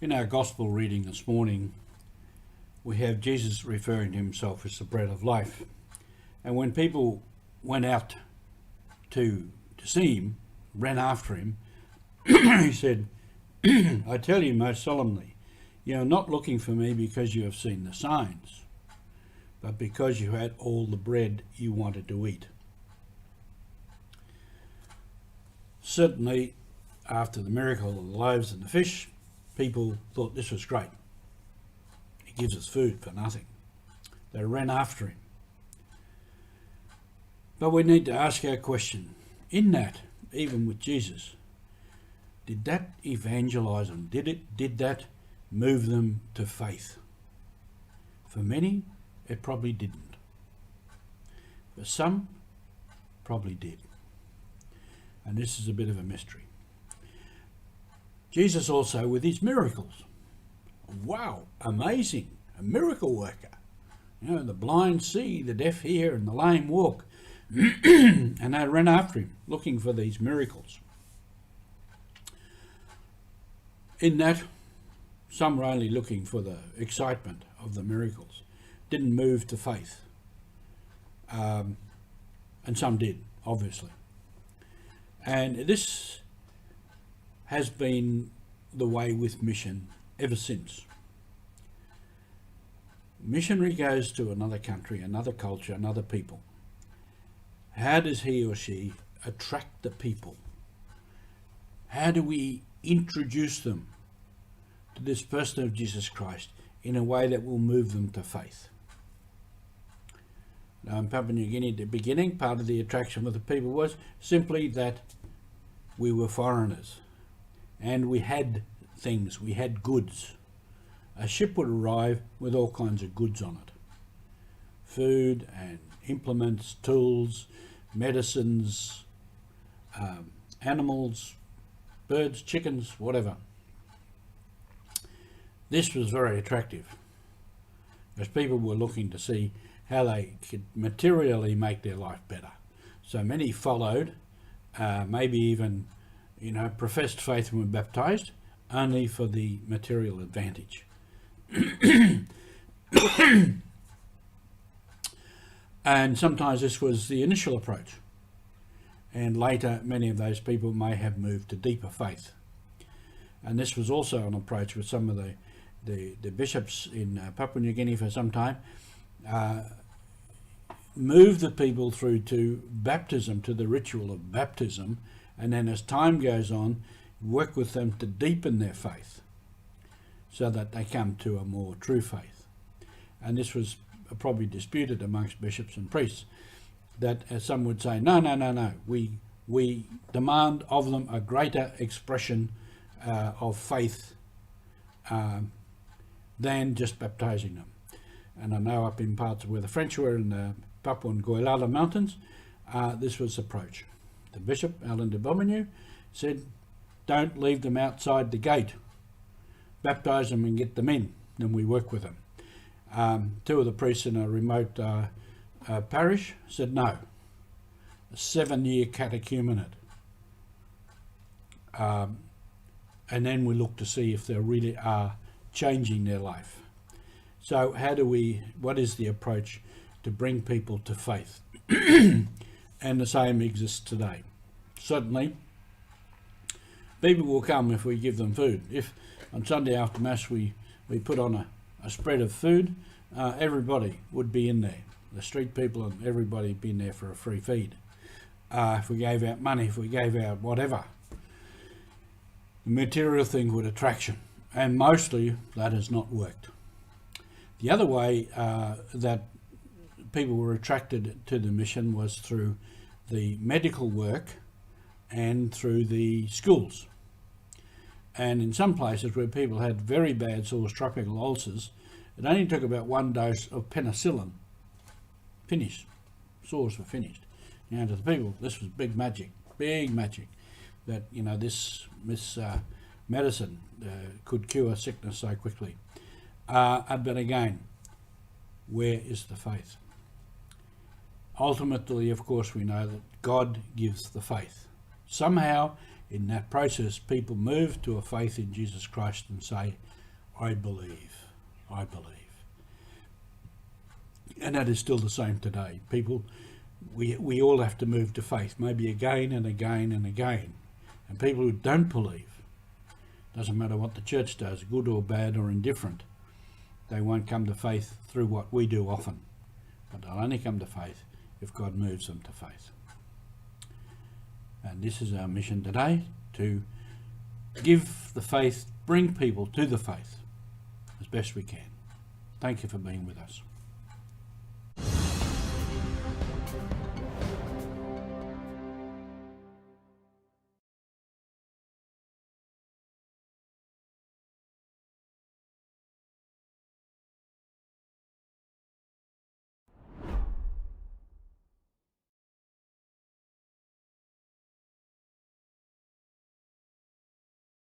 In our gospel reading this morning, we have Jesus referring to himself as the bread of life. And when people went out to see him, ran after him, he said, I tell you most solemnly, you are not looking for me because you have seen the signs, but because you had all the bread you wanted to eat. Certainly, after the miracle of the loaves and the fish, people thought this was great. He gives us food for nothing. They ran after him. But we need to ask our question, in that, even with Jesus, did that evangelize them? Did that move them to faith? For many, it probably didn't. For some, probably did. And this is a bit of a mystery. Jesus also with his miracles. Wow, amazing, a miracle worker. You know, the blind see, the deaf hear, and the lame walk. And they ran after him, looking for these miracles. In that, some were only looking for the excitement of the miracles, didn't move to faith. And some did, obviously. And this has been the way with mission ever since. Missionary goes to another country, another culture, another people. How does he or she attract the people? How do we introduce them to this person of Jesus Christ in a way that will move them to faith? Now in Papua New Guinea at the beginning, part of the attraction with the people was simply that we were foreigners. And we had things, we had goods. A ship would arrive with all kinds of goods on it. Food and implements, tools, medicines, animals, birds, chickens, whatever. This was very attractive, as people were looking to see how they could materially make their life better. So many followed, maybe even professed faith and were baptized, only for the material advantage. And sometimes this was the initial approach. And later, many of those people may have moved to deeper faith. And this was also an approach with some of the bishops in Papua New Guinea for some time. Move the people through to baptism, to the ritual of baptism, and then as time goes on, work with them to deepen their faith so that they come to a more true faith. And this was probably disputed amongst bishops and priests, that as some would say, no, we demand of them a greater expression of faith than just baptizing them. And I know up in parts where the French were in the Papua and Goilala Mountains, this was the approach. The bishop, Alain de Beaumenu, said, don't leave them outside the gate. Baptize them and get them in, then we work with them. Two of the priests in a remote parish said no. A 7-year catechumenate. And then we look to see if they really are changing their life. So what is the approach to bring people to faith? And the same exists today. Certainly, people will come if we give them food. If on Sunday after Mass we put on a spread of food, everybody would be in there. The street people and everybody would be in there for a free feed. If we gave out money, if we gave out whatever, the material thing would attraction. And mostly that has not worked. The other way that people were attracted to the mission was through the medical work and through the schools. And in some places where people had very bad sores, tropical ulcers, it only took about 1 dose of penicillin. Finished. Sores were finished. To the people, this was big magic, that, this medicine could cure sickness so quickly. But again, where is the faith? Ultimately, of course, we know that God gives the faith. Somehow, in that process, people move to a faith in Jesus Christ and say, I believe. And that is still the same today. People, we all have to move to faith, maybe again and again and again. And people who don't believe, doesn't matter what the church does, good or bad or indifferent, they won't come to faith through what we do often. But they'll only come to faith if God moves them to faith. And this is our mission today, to give the faith, bring people to the faith as best we can. Thank you for being with us.